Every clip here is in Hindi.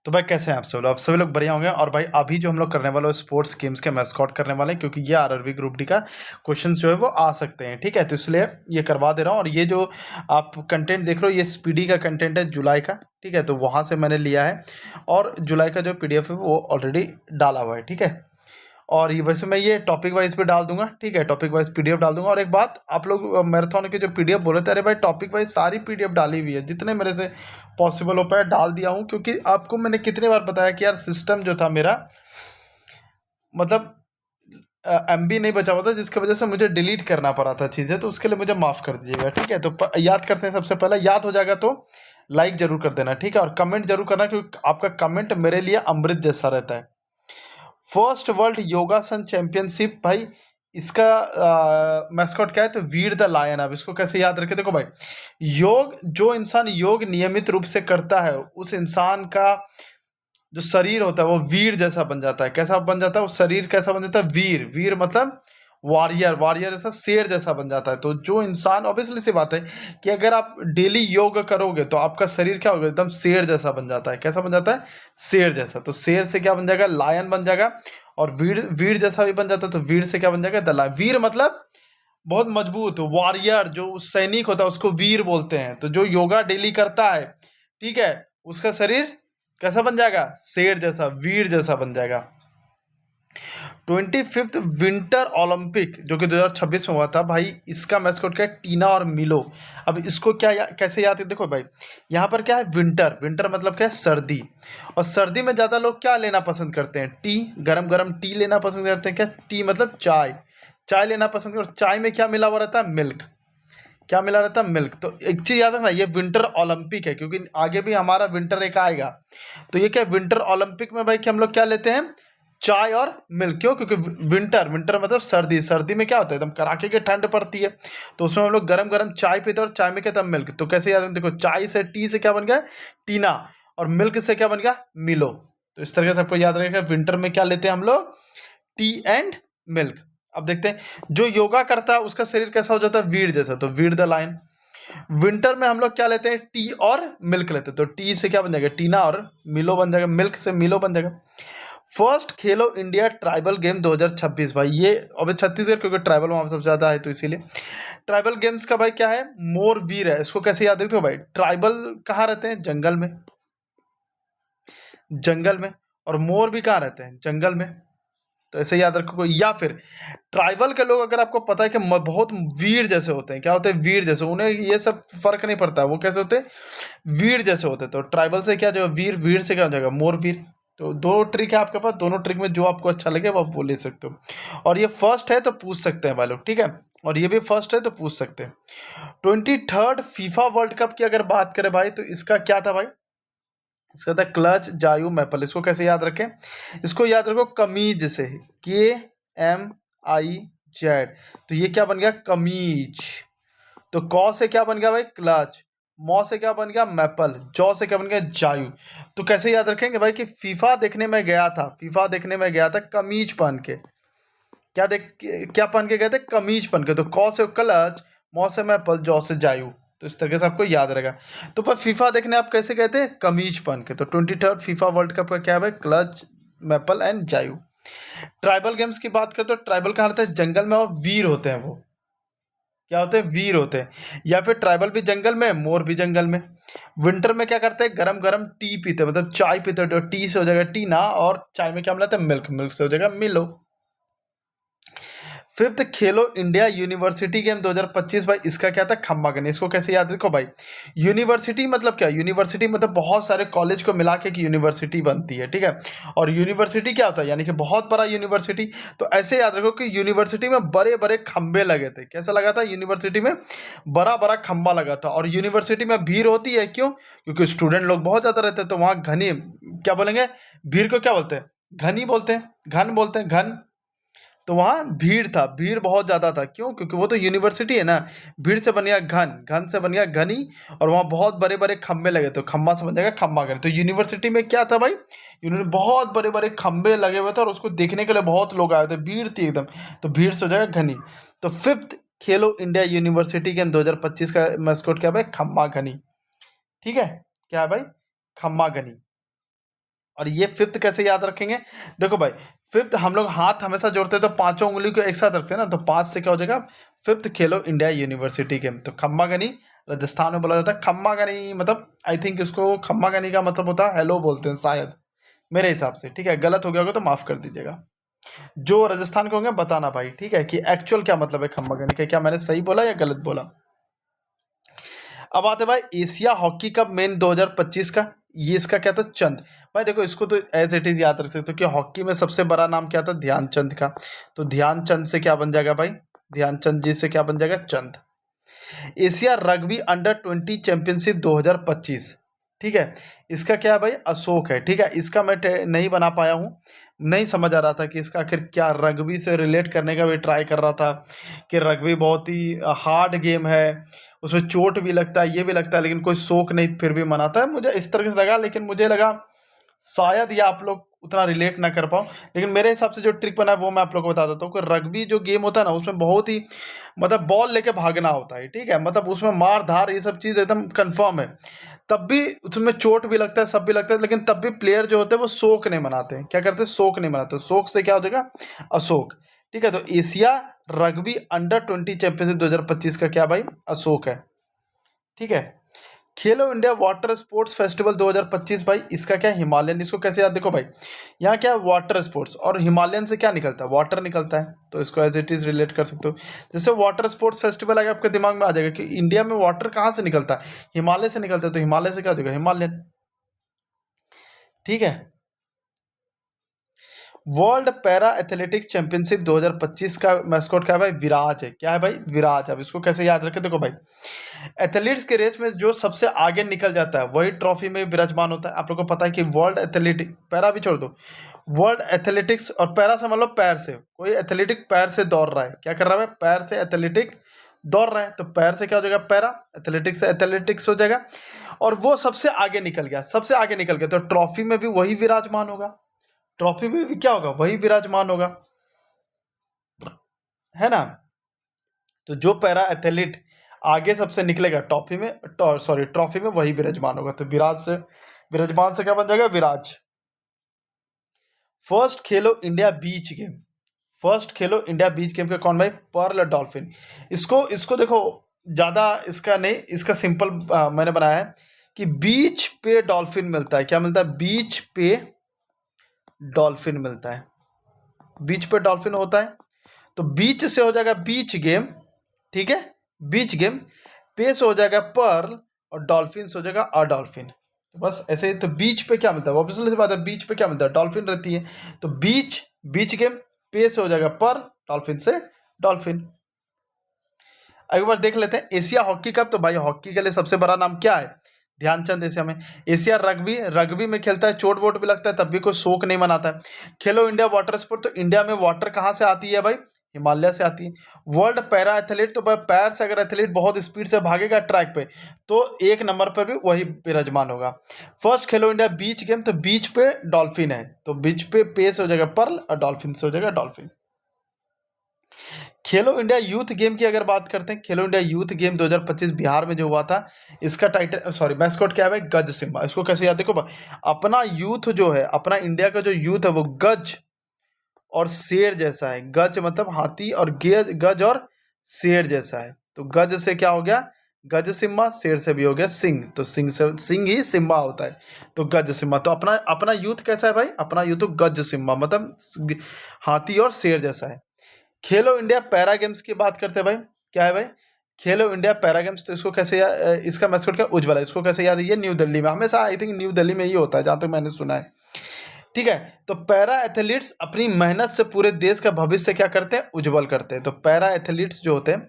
तो भाई कैसे हैं आप सब लोग? आप सभी लोग बढ़िया होंगे। और भाई अभी जो हम लोग करने वाले स्पोर्ट्स गेम्स के मैस्कॉट करने वाले हैं, क्योंकि ये आरआरबी ग्रुप डी का क्वेश्चंस जो है वो आ सकते हैं, ठीक है? तो इसलिए ये करवा दे रहा हूँ। और ये जो आप कंटेंट देख रहे हो, ये स्पीडी का कंटेंट है जुलाई का, ठीक है? तो वहाँ से मैंने लिया है और जुलाई का जो पीडीएफ है वो ऑलरेडी डाला हुआ है, ठीक है? और ये वैसे मैं ये टॉपिक वाइज पे डाल दूंगा, ठीक है? टॉपिक वाइज पीडीएफ डाल दूंगा। और एक बात, आप लोग मैराथन के जो पीडीएफ बोल रहे थे, अरे भाई टॉपिक वाइज सारी पीडीएफ डाली हुई है, जितने मेरे से पॉसिबल हो पाया डाल दिया हूँ। क्योंकि आपको मैंने कितने बार बताया कि यार सिस्टम जो था मेरा, मतलब एमबी नहीं बचा हुआ था, जिसकी वजह से मुझे डिलीट करना पड़ा था चीज़ें, तो उसके लिए मुझे माफ़ कर दीजिएगा, ठीक है? तो याद करते हैं। सबसे पहले याद हो जाएगा तो लाइक जरूर कर देना, ठीक है? और कमेंट जरूर करना, क्योंकि आपका कमेंट मेरे लिए अमृत जैसा रहता है। फर्स्ट वर्ल्ड योगासन चैंपियनशिप, भाई इसका मैस्कॉट क्या है? तो वीर द लायन। अब इसको कैसे याद रखे? देखो भाई, योग, जो इंसान योग नियमित रूप से करता है, उस इंसान का जो शरीर होता है वो वीर जैसा बन जाता है। कैसा बन जाता है? वो शरीर कैसा बन जाता है? वीर। वीर मतलब वॉरियर, वॉरियर जैसा, शेर जैसा बन जाता है। तो जो इंसान, ऑब्वियसली सी बात है कि अगर आप डेली योग करोगे तो आपका शरीर क्या होगा? एकदम शेर जैसा बन जाता है। कैसा बन जाता है? शेर जैसा। तो शेर से क्या बन जाएगा? लायन बन जाएगा। और वीर, वीर जैसा भी बन जाता है। तो वीर से क्या बन जाएगा? The lion. वीर मतलब बहुत मजबूत, वॉरियर, जो सैनिक होता है उसको वीर बोलते हैं। तो जो योगा डेली करता है, ठीक है, उसका शरीर कैसा बन जाएगा? शेर जैसा, वीर जैसा बन जाएगा। 25th विंटर ओलंपिक जो कि 2026 में हुआ था, भाई इसका मैस्कॉट क्या है? टीना और मिलो। अब इसको क्या कैसे याद है? देखो भाई, यहाँ पर क्या है? विंटर। विंटर मतलब क्या है? सर्दी। और सर्दी में ज़्यादा लोग क्या लेना पसंद करते हैं? टी। गरम गरम टी लेना पसंद करते हैं। क्या? टी मतलब चाय। चाय लेना पसंद करते हैं। और चाय में क्या मिला हुआ रहता है? मिल्क। क्या मिला रहता है? मिल्क। तो एक चीज़ याद रखना, ये विंटर ओलंपिक है, क्योंकि आगे भी हमारा विंटर एक आएगा। तो ये क्या? विंटर ओलंपिक में भाई कि हम लोग क्या लेते हैं? चाय और मिल्क। क्यों? क्योंकि विंटर, विंटर मतलब सर्दी। सर्दी में क्या होता है? एकदम कड़ाके की ठंड पड़ती है, तो उसमें हम लोग गरम गरम चाय पीते हैं। और चाय में क्या था? मिल्क। तो कैसे याद है? देखो, चाय से, टी से क्या बन गया? टीना। और मिल्क से क्या बन गया? मिलो। तो इस तरह से आपको याद रहेगा, विंटर में क्या लेते हैं हम लोग? T and milk. अब देखते हैं, जो योगा करता है उसका शरीर कैसा हो जाता है? वीर जैसा। तो वीर द लायन। विंटर में हम लोग क्या लेते हैं? टी और मिल्क लेते हैं। तो टी से क्या बन जाएगा? टीना। और मिलो बन जाएगा, मिल्क से मिलो बन जाएगा। First Khelo India tribal game 2026, भाई ये अभी छत्तीसगढ़, क्योंकि ट्राइबल वहाँ सबसे ज़्यादा है तो इसीलिए। ट्राइबल गेम्स का भाई क्या है? मोर वीर है। इसको कैसे याद रखते हो भाई? ट्राइबल कहाँ रहते हैं? जंगल में। जंगल में। और मोर भी कहाँ रहते हैं? जंगल में। तो ऐसे याद रखो। या फिर ट्राइबल के लोग, अगर आपको पता है कि बहुत वीर जैसे होते हैं। क्या होते हैं? वीर जैसे। उन्हें ये सब फर्क नहीं पड़ता है, वो कैसे होते हैं? वीर जैसे होते हैं। तो ट्राइबल से क्या जो वीर, वीर से क्या हो जाएगा? मोर वीर। तो दो ट्रिक है आपके पास, दोनों ट्रिक में जो आपको अच्छा लगे वो आप वो ले सकते हो। और ये फर्स्ट है तो पूछ सकते हैं भाई लोग, ठीक है? और ये भी फर्स्ट है तो पूछ सकते हैं। 23rd फीफा वर्ल्ड कप की अगर बात करें भाई, तो इसका क्या था भाई? इसका था क्लच, जायू, मैपल। इसको कैसे याद रखें? इसको याद रखो कमीज से। KMIZ। तो ये क्या बन गया? कमीज। तो कौ से क्या बन गया भाई? क्लच। मौ से क्या बन गया? मैपल। जौ से क्या बन गया? जायू। तो कैसे याद रखेंगे भाई कि फीफा देखने में गया था, फीफा देखने में गया था कमीज पहन के। क्या पहन के गए थे? कमीज पहन के। तो कौ से क्लच, मौ से मैपल, जौ से जायू। तो इस तरीके से आपको याद रहेगा। तो पर फीफा देखने आप कैसे गए थे? कमीज पहन के। तो 23rd फीफा वर्ल्ड कप का क्या है भाई? Clutch, maple and Jayu. Tribal games की बात करें तो ट्राइबल कहाँ रहते हैं? जंगल में। और वीर होते हैं वो। क्या होते हैं? वीर होते हैं। या फिर ट्राइबल भी जंगल में, मोर भी जंगल में। विंटर में क्या करते हैं? गरम गरम टी पीते हैं, मतलब चाय पीते हैं। तो टी से हो जाएगा टीना, और चाय में क्या मिलाते हैं? मिल्क। मिल्क से हो जाएगा मिलो। फिफ्थ खेलो इंडिया यूनिवर्सिटी गेम 2025, भाई इसका क्या था? खम्मा गन। इसको कैसे याद रखो भाई? यूनिवर्सिटी मतलब क्या? यूनिवर्सिटी मतलब बहुत सारे कॉलेज को मिला के एक यूनिवर्सिटी बनती है, ठीक है? और यूनिवर्सिटी क्या होता है? यानी कि बहुत बड़ा यूनिवर्सिटी। तो ऐसे याद रखो कि यूनिवर्सिटी में बड़े बड़े खंबे लगे थे। कैसा लगा था? यूनिवर्सिटी में बड़ा बड़ा खंबा लगा था। और यूनिवर्सिटी में भीड़ होती है, क्यों? क्योंकि स्टूडेंट लोग बहुत ज़्यादा रहते हैं, तो वहाँ घनी, क्या बोलेंगे? भीड़ को क्या बोलते हैं? घनी बोलते हैं, घन बोलते हैं, घन। तो वहाँ भीड़ था, भीड़ बहुत ज़्यादा था। क्यों? क्योंकि वो तो यूनिवर्सिटी है ना। भीड़ से बन गया घन, घन से बन गया घनी। और वहाँ बहुत बड़े बड़े खम्भे लगे, तो खम्बा से बन जाएगा खम्बा घनी। तो यूनिवर्सिटी में क्या था भाई? यूनिवर्सिटी बहुत बड़े बड़े खम्भे लगे हुए थे, और उसको देखने के लिए बहुत लोग आए थे, भीड़ थी एकदम। तो भीड़ से हो जाएगा घनी। तो फिफ्थ खेलो इंडिया यूनिवर्सिटी गेम 2025 का मैस्कॉट क्या है भाई? खम्मा घनी। ठीक है? क्या है भाई? खम्मा घनी। और ये फिफ्थ कैसे याद रखेंगे? देखो भाई, फिफ्थ हम लोग हाथ हमेशा जोड़ते हैं तो पांचों उंगली को एक साथ रखते हैं ना, तो 5 से क्या हो जाएगा? फिफ्थ खेलो इंडिया यूनिवर्सिटी गेम। तो खम्मागनी राजस्थान में बोला जाता है खम्मागनी, मतलब आई थिंक इसको खम्मागनी का मतलब होता है हेलो बोलते हैं शायद, मेरे हिसाब से। ठीक है, गलत हो गया होगा तो माफ कर दीजिएगा। जो राजस्थान के होंगे बताना भाई, ठीक है, कि एक्चुअल क्या मतलब है खम्मागनी का, क्या मैंने सही बोला या गलत बोला। अब आते भाई एशिया हॉकी कप मेन 2025 का, ये इसका क्या था? चंद। भाई देखो, इसको तो एज इट इज याद रख सकते हो कि हॉकी में सबसे बड़ा नाम क्या था? ध्यानचंद का। तो ध्यानचंद से क्या बन जाएगा भाई? ध्यानचंद जी से क्या बन जाएगा? चंद। एशिया रग्बी अंडर 20 चैंपियनशिप 2025, ठीक है, इसका क्या है भाई? अशोक है। ठीक है, इसका मैं नहीं बना पाया हूँ, नहीं समझ आ रहा था कि इसका आखिर क्या, रग्बी से रिलेट करने का भी ट्राई कर रहा था कि रग्बी बहुत ही हार्ड गेम है, उसमें चोट भी लगता है, ये भी लगता है, लेकिन कोई शौक नहीं फिर भी मनाता है, मुझे इस तरह से लगा। लेकिन मुझे लगा शायद ये आप लोग उतना रिलेट ना कर पाओ, लेकिन मेरे हिसाब से जो ट्रिक बना है वो मैं आप लोग को बता देता हूँ कि रग्बी जो गेम होता है ना, उसमें बहुत ही मतलब बॉल लेके भागना होता है। ठीक है, मतलब उसमें मार धार ये सब चीज़ एकदम कंफर्म है, तब भी उसमें चोट भी लगता है, सब भी लगता है, लेकिन तब भी प्लेयर जो होते हैं वो शोक नहीं मनाते हैं। क्या करते हैं? शोक नहीं मनाते। शोक से क्या हो जाएगा? अशोक। ठीक है, तो एशिया रग्बी अंडर 20 चैंपियनशिप 2025 का क्या भाई? अशोक है। ठीक है, खेलो इंडिया वाटर स्पोर्ट्स फेस्टिवल 2025 भाई, इसका क्या? हिमालयन। इसको कैसे याद? देखो भाई, यहाँ क्या है? वाटर स्पोर्ट्स, और हिमालयन से क्या निकलता है? वाटर निकलता है, तो इसको एज इट इज रिलेट कर सकते हो। जैसे वाटर स्पोर्ट्स फेस्टिवल आगे आपके दिमाग में आ जाएगा कि इंडिया में वाटर कहाँ से निकलता है? हिमालय से निकलता है, तो हिमालय से क्या हो जाएगा? हिमालयन। ठीक है, वर्ल्ड पैरा एथलेटिक्स चैंपियनशिप 2025 का मैस्कॉट क्या है भाई? विराज है। क्या है भाई? विराज। अब इसको कैसे याद रखें? देखो भाई, एथलीट्स के रेस में जो सबसे आगे निकल जाता है वही ट्रॉफी में विराजमान होता है। आप लोगों को पता है कि वर्ल्ड एथलेटिक, पैरा भी छोड़ दो, वर्ल्ड एथलेटिक्स, और पैरा से मतलब पैर से, कोई एथलेटिक पैर से दौड़ रहा है, क्या कर रहा है? पैर से एथलेटिक दौड़ रहा है, तो पैर से क्या हो जाएगा? पैरा। एथलेटिक्स से एथलेटिक्स हो जाएगा, और वो सबसे आगे निकल गया, सबसे आगे निकल गया, तो ट्रॉफी में भी वही विराजमान होगा। ट्रॉफी में भी क्या होगा? वही विराजमान होगा, है ना। तो जो पैरा एथलीट आगे सबसे निकलेगा ट्रॉफी में, सॉरी ट्रॉफी में, वही विराजमान होगा। तो विराज से, विराजमान से क्या बन जाएगा? Viraj. First Khelo India beach game, first Khelo India beach game का कौन भाई? Pearl dolphin. इसको इसको देखो, ज्यादा इसका नहीं, इसका सिंपल मैंने बनाया है कि बीच पे डॉल्फिन मिलता है। क्या मिलता है? बीच पे डॉल्फिन मिलता है। बीच पे डॉल्फिन होता है, तो बीच से हो जाएगा बीच गेम। ठीक है, बीच गेम। पे से हो जाएगा पर्ल, और डॉल्फिन से हो जाएगा अ डॉल्फिन। तो बस ऐसे ही। तो बीच पे क्या मिलता है? ऑब्वियसली सी बात है, बीच पे क्या मिलता है? डॉल्फिन रहती है। तो बीच, बीच गेम, पे से हो जाएगा पर्ल, डॉल्फिन से डॉल्फिन। एक बार देख लेते हैं एशिया हॉकी कप। तो भाई हॉकी के लिए सबसे बड़ा नाम क्या है? ध्यानचंद। एशिया में एशिया रग्बी, रग्बी में खेलता है, चोट वोट भी लगता है, तब भी कोई शोक नहीं मनाता है। खेलो इंडिया वाटर स्पोर्ट, तो इंडिया में वाटर कहाँ से आती है भाई? हिमालय से आती है। वर्ल्ड पैरा एथलीट, तो भाई पैर से अगर एथलीट बहुत स्पीड से भागेगा ट्रैक पे, तो एक नंबर पर भी वही विराजमान होगा। First Khelo India beach game, तो बीच पे डॉल्फिन है, तो बीच पे से हो जाएगा पर्ल, और डॉल्फिन से हो जाएगा डॉल्फिन। खेलो इंडिया यूथ गेम की अगर बात करते हैं, खेलो इंडिया यूथ गेम 2025 बिहार में जो हुआ था, इसका टाइटल, सॉरी मैस्कॉट क्या है भाई? गज सिम्बा। इसको कैसे याद? देखो अपना यूथ जो है, अपना इंडिया का जो यूथ है वो गज और शेर जैसा है। गज मतलब हाथी, और गेज, गज और शेर जैसा है। तो गज से क्या हो गया? गज सिम्बा। शेर से भी हो गया सिंह, तो सिंह से सिंह ही सिम्बा होता है, तो गज सिम्बा। तो अपना अपना यूथ कैसा है भाई? अपना यूथ तो गज सिम्बा, मतलब हाथी और शेर जैसा है। खेलो इंडिया पैरा गेम्स की बात करते हैं भाई, क्या है भाई? खेलो इंडिया पैरा गेम्स, तो इसको कैसे इसका मैस्कॉट क्या? उज्ज्वला। इसको कैसे याद है? ये न्यू दिल्ली में, हमेशा आई थिंक न्यू दिल्ली में ही होता है जहाँ तक मैंने सुना है। ठीक है, तो पैरा एथलीट्स अपनी मेहनत से पूरे देश का भविष्य क्या करते हैं? उज्जवल करते हैं। तो पैरा एथलीट्स जो होते हैं,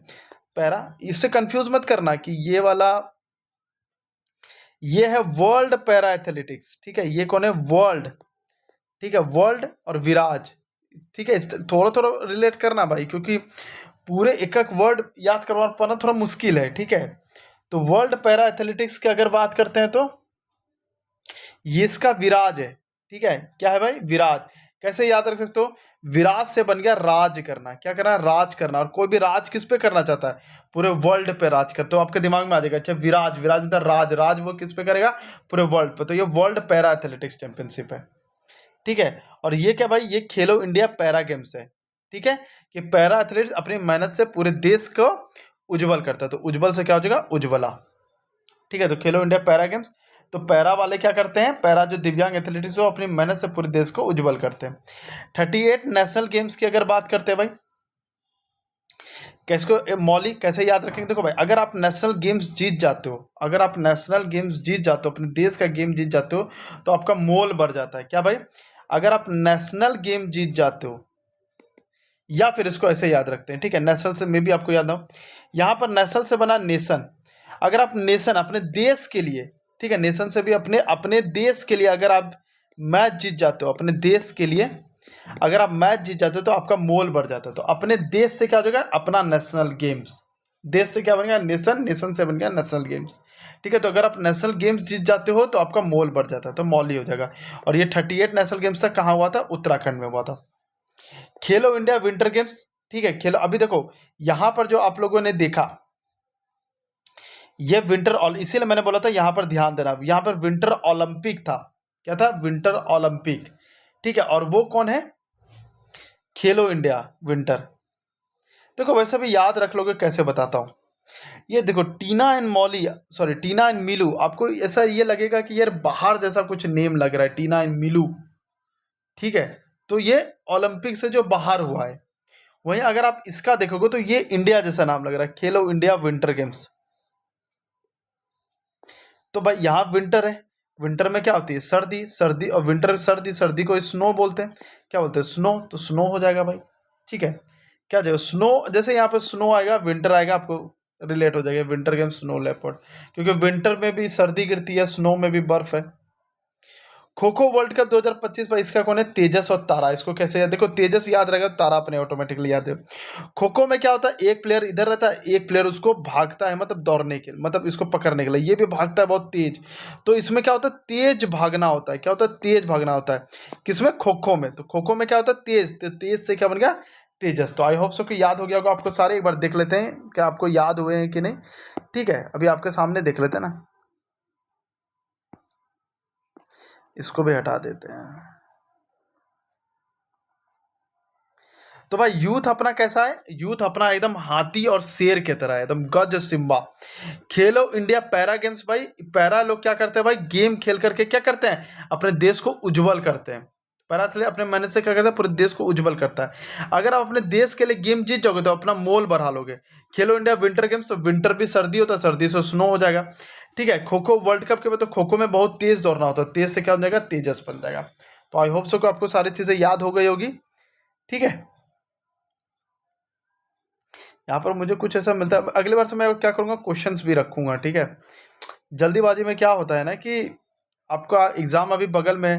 पैरा, इससे कंफ्यूज मत करना कि ये वाला, ये है वर्ल्ड पैरा एथलेटिक्स। ठीक है, ये कौन है? वर्ल्ड। ठीक है, वर्ल्ड और विराज। ठीक है, थोड़ा थोड़ा रिलेट करना भाई, क्योंकि पूरे एक एक वर्ड याद करवा पाना थोड़ा मुश्किल है। ठीक है, तो वर्ल्ड पैरा एथलेटिक्स की अगर बात करते हैं, तो ये इसका विराज है। ठीक है, क्या है भाई? विराज। कैसे याद रख सकते हो? विराज से बन गया राज करना। क्या करना? राज करना। और कोई भी राज किस पे करना चाहता है? पूरे वर्ल्ड पे राज करते हो, आपके दिमाग में आ जाएगा। अच्छा, विराज, विराज मतलब राज, राज वो किस पे करेगा? पूरे वर्ल्ड पे। तो ये वर्ल्ड पैरा एथलेटिक्स चैंपियनशिप है। ठीक है। और ये क्या भाई, ये खेलो इंडिया पैरा गेम्स है, ठीक है, कि पैरा एथलीट्स अपनी मेहनत से पूरे देश को उज्जवल करता है। तो उज्जवल से क्या हो जाएगा, उज्ज्वला, ठीक है। तो खेलो इंडिया पैरा गेम्स, तो पैरा वाले क्या करते हैं, पैरा जो दिव्यांग एथलीट्स वो अपनी मेहनत से पूरे देश को उज्जवल करते हैं। 38 नेशनल गेम्स की अगर बात करते हैं भाई, कैसे मौली कैसे याद रखेंगे, देखो भाई, अगर आप नेशनल गेम्स जीत जाते हो, अगर आप नेशनल गेम्स जीत जाते हो, अपने देश का गेम जीत जाते हो, तो आपका मोल बढ़ जाता है। क्या भाई, अगर आप नेशनल गेम जीत जाते हो, या फिर इसको ऐसे याद रखते हैं, ठीक है, नेशनल से मे भी आपको याद हो, यहाँ पर नेशनल से बना नेशन। अगर आप नेशन अपने देश के लिए, ठीक है, नेशन से भी अपने अपने देश के लिए अगर आप मैच जीत जाते हो, अपने देश के लिए अगर आप मैच जीत जाते हो तो आपका मोल बढ़ जाता है। तो अपने देश से क्या हो जाएगा, अपना नेशनल गेम्स, देश से क्या बन गया नेशन, नेशन से बन गया नेशनल गेम्स, ठीक है। तो अगर आप नेशनल गेम्स जीत जाते हो तो आपका मोल बढ़ जाता है, तो मौल ही हो जाएगा। और ये 38 नेशनल गेम्स तक कहाँ हुआ था, उत्तराखंड में हुआ था। खेलो इंडिया विंटर गेम्स, ठीक है, खेलो, अभी देखो यहां पर जो आप लोगों ने देखा, ये विंटर इसीलिए मैंने बोला था यहां पर ध्यान देना, यहां पर विंटर ओलंपिक था। क्या था, विंटर ओलंपिक, ठीक है। और वो कौन है, खेलो इंडिया विंटर। देखो वैसे भी याद रख लोगे, कैसे बताता हूँ, ये देखो Tina and Mauli, sorry Tina and Milu, आपको ऐसा ये लगेगा कि यार बाहर जैसा कुछ नेम लग रहा है, टीना एंड मिलू, ठीक है। तो ये ओलंपिक से जो बाहर हुआ है, वहीं अगर आप इसका देखोगे तो ये इंडिया जैसा नाम लग रहा है, खेलो इंडिया विंटर गेम्स। तो भाई यहाँ विंटर है, विंटर में क्या होती है, सर्दी, सर्दी, और विंटर सर्दी, सर्दी को स्नो बोलते हैं, क्या बोलते हैं, स्नो, तो स्नो हो जाएगा भाई, ठीक है। क्या जाएगा, स्नो, जैसे यहाँ पे स्नो आएगा, विंटर आएगा, आपको रिलेट हो जाएगा विंटर गेम स्नो लेपर्ड, क्योंकि विंटर में भी सर्दी गिरती है, स्नो में भी बर्फ है। खो खो वर्ल्ड कप 2025 भाई, इसका कौन है, तेजस और तारा। इसको कैसे याद, देखो तेजस याद रहेगा, तारा अपने ऑटोमेटिकली याद है। खो खो में क्या होता है, एक प्लेयर इधर रहता है, एक प्लेयर उसको भागता है, मतलब दौड़ने के, मतलब इसको पकड़ने के लिए, ये भी भागता है बहुत तेज। तो इसमें क्या होता है, तेज भागना होता है, क्या होता है, तेज भागना होता है, किसमें, खो खो में। तो खो खो में क्या होता है, तेज, तो तेज से क्या बन गया, तेजस। तो आई होप सो कि याद हो गया होगा आपको सारे, एक बार देख लेते हैं कि आपको याद हुए हैं कि नहीं, ठीक है। अभी आपके सामने देख लेते हैं ना, इसको भी हटा देते हैं। तो भाई यूथ अपना कैसा है, यूथ अपना एकदम हाथी और शेर की तरह है, एकदम गज सिम्बा। खेलो इंडिया पैरा गेम्स भाई, पैरा लोग क्या करते हैं भाई, गेम खेल करके क्या करते हैं, अपने देश को उज्जवल करते हैं। पैरा एथलीट अपने मेहनत से क्या करता है, पूरे देश को उज्जवल करता है। अगर आप अपने देश के लिए गेम जीत जाओगे तो अपना मोल बढ़ा लोगे। खेलो इंडिया विंटर गेम्स, तो विंटर भी सर्दी होता है, सर्दी से स्नो हो जाएगा, ठीक है। खो खो वर्ल्ड कप के बाद, तो खो खो में बहुत तेज दौड़ना होता है, तेज से क्या हो जाएगा, तेजस बन जाएगा। तो आई होप सो कि आपको सारी चीजें याद हो गई होगी, ठीक है। यहाँ पर मुझे कुछ ऐसा मिलता है, अगली बार से मैं क्या करूँगा, क्वेश्चंस भी रखूँगा, ठीक है। जल्दीबाजी में क्या होता है ना कि आपका एग्ज़ाम अभी बगल में है,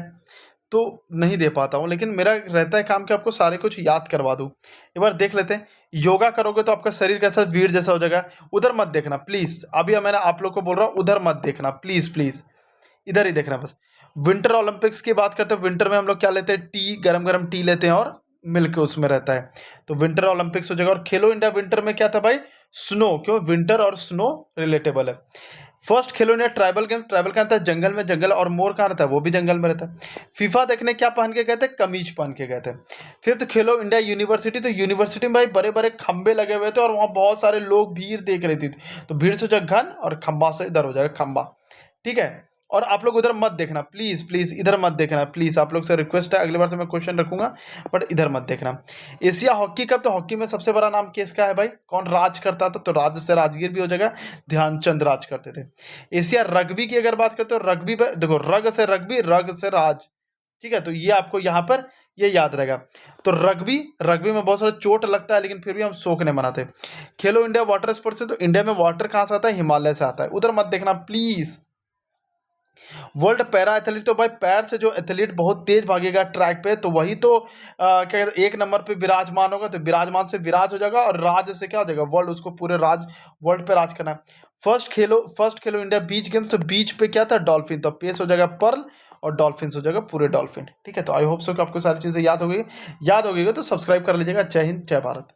तो नहीं दे पाता हूँ, लेकिन मेरा रहता है काम कि आपको सारे कुछ याद करवा दूँ। एक बार देख लेते हैं, योगा करोगे तो आपका शरीर कैसा वीर जैसा हो जाएगा। उधर मत देखना प्लीज़, अभी मैंने आप लोग को बोल रहा हूँ, उधर मत देखना प्लीज़ प्लीज़, इधर ही देखना बस। विंटर ओलंपिक्स की बात करते हैं, विंटर में हम लोग क्या लेते हैं, टी, गरम गरम टी लेते हैं और मिल्क उसमें रहता है, तो विंटर ओलंपिक्स हो जाएगा। और खेलो इंडिया विंटर में क्या था भाई, स्नो, क्यों, विंटर और स्नो रिलेटेबल है। First Khelo India tribal game, tribal का रहता है जंगल में, जंगल, और मोर कहाँ रहता है, वो भी जंगल में रहता है। फीफा देखने क्या पहन के गए थे, कमीज पहन के गए थे। फिफ्थ खेलो इंडिया यूनिवर्सिटी, तो यूनिवर्सिटी में भाई बड़े बड़े खंबे लगे हुए थे और वहाँ बहुत सारे लोग भीड़ देख रहे थे, तो भीड़ से हो जाएगा घन, और खंबा से इधर हो जाएगा खंबा, ठीक है। और आप लोग उधर मत देखना प्लीज़ प्लीज़, इधर मत देखना प्लीज़, आप लोग से रिक्वेस्ट है, अगली बार से मैं क्वेश्चन रखूंगा, बट इधर मत देखना। एशिया हॉकी कप, तो हॉकी में सबसे बड़ा नाम किसका है भाई, कौन राज करता था, तो राज से राजगीर भी हो जाएगा, ध्यानचंद राज करते थे। एशिया रग्बी की अगर बात करते हो, रग्बी में देखो, रग से रग्बी, रग से राज, ठीक है। तो ये आपको यहाँ पर ये याद रहेगा। तो रग्बी, रग्बी में बहुत सारा चोट लगता है, लेकिन फिर भी हम शौक नहीं मनाते। खेलो इंडिया वाटर स्पोर्ट्स है, तो इंडिया में वाटर कहाँ से आता है, हिमालय से आता है, उधर मत देखना प्लीज़। वर्ल्ड पैरा एथलीट, तो भाई पैर से जो एथलीट बहुत तेज भागेगा ट्रैक पे, तो वही तो क्या कहते हैं, एक नंबर पे विराजमान होगा, तो विराजमान से विराज हो जाएगा, और राज से क्या हो जाएगा, वर्ल्ड, उसको पूरे राज, वर्ल्ड पे राज करना है। First Khelo India beach games, तो बीच पे क्या था, डॉल्फिन, तो पेस हो जाएगा पर्ल, और डॉल्फिन हो जाएगा पूरे डॉल्फिन, ठीक है। तो आई होप सो कि आपको सारी चीज़ें याद हो गई, याद हो गई तो सब्सक्राइब कर लीजिएगा। जय हिंद, जय भारत।